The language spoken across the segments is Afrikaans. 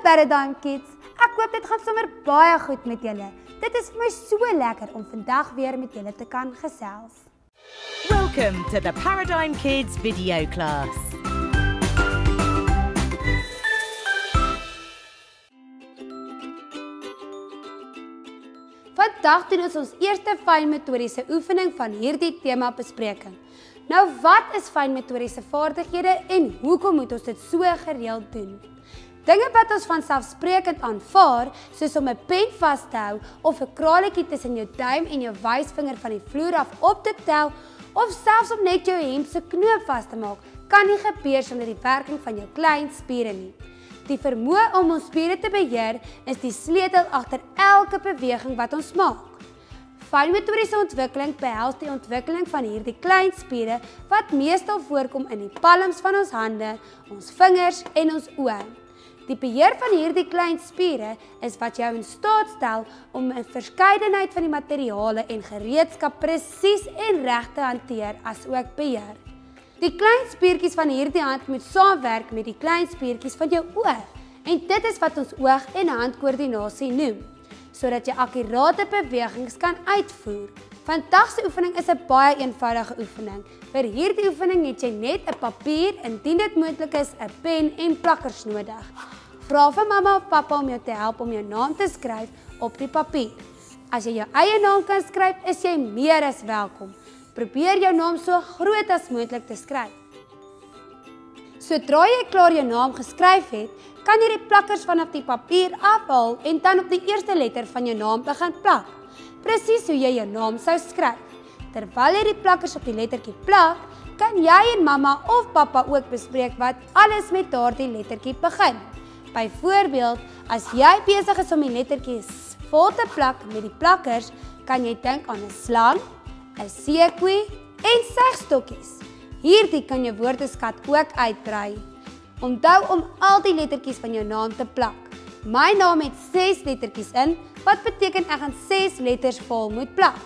Paradigm Kids, ek hoop dit gaan sommer baie goed met julle. Dit is vir my so lekker om vandag weer met julle te kan gesels. Welcome to the Paradigm Kids video class. Vandag doen ons eerste fynmotoriese oefening van hierdie tema bespreking. Nou, wat is fynmotoriese vaardighede en hoekom moet ons dit so gereeld doen? Dinge wat ons vanselfsprekend aanvaar, soos om 'n pen vas te hou of 'n kraletjie tussen jou duim en jou wysvinger van die vloer af op te tel of selfs om net jou hemp se knoop vas te maak, kan nie gebeur sonder die werking van jou klein spiere nie. Die vermoë om ons spiere te beheer is die sleutel agter elke beweging wat ons maak. Fynmotoriese ontwikkeling behels die ontwikkeling van hierdie klein spiere wat meestal voorkom in die palms van ons hande, ons vingers en ons oë. Die beheer van hierdie klein spiere is wat jou in staat stel om 'n verskeidenheid van die materiale en gereedskap presies en reg te hanteer asook beheer. Die klein spiertjies van hierdie hand moet saamwerk met die klein spiertjies van jou oog en dit is wat ons oog- en handkoördinasie noem, sodat jy akkurate bewegings kan uitvoer. Vandag se oefening is 'n baie eenvoudige oefening. Vir hierdie oefening het jy net 'n papier, indien dit moontlik is, 'n pen en plakkers nodig. Vra vir mamma of pappa om jou te help om jou naam te skryf op die papier. As jy jou eie naam kan skryf, is jy meer as welkom. Probeer jou naam so groot as moontlik te skryf. Sodra jy klaar jou naam geskryf het, kan jy die plakkers vanaf die papier afhaal en dan op die eerste letter van jou naam begin plak. Presies hoe jy jou naam sou skryf. Terwyl jy die plakkers op die lettertjie plak, kan jy en mamma of pappa ook bespreek wat alles met daardie lettertjie begin. Byvoorbeeld, as jy besig is om die lettertjies vol te plak met die plakkers, kan jy dink aan 'n slang, 'n seekoei en segstokkies. Hierdie kan jou woordeskat ook uitbrei. Onthou om al die lettertjies van jou naam te plak. My naam het 6 lettertjies in, wat beteken ek gaan 6 letters vol moet plak.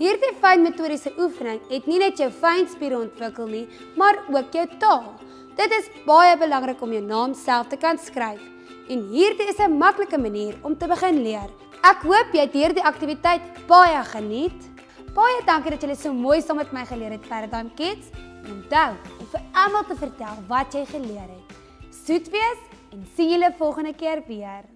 Hierdie fynmotoriese oefening het nie net jou fynspiere ontwikkel nie, maar ook jou taal. Dit is baie belangrik om jou naam self te kan skryf. En hierdie is 'n maklike manier om te begin leer. Ek hoop jy het hierdie aktiwiteit baie geniet. Baie dankie dat julle so mooi saam met my geleer het, Paradigm Kids. En onthou om vir almal te vertel wat jy geleer het. Soet wees en sien julle volgende keer weer.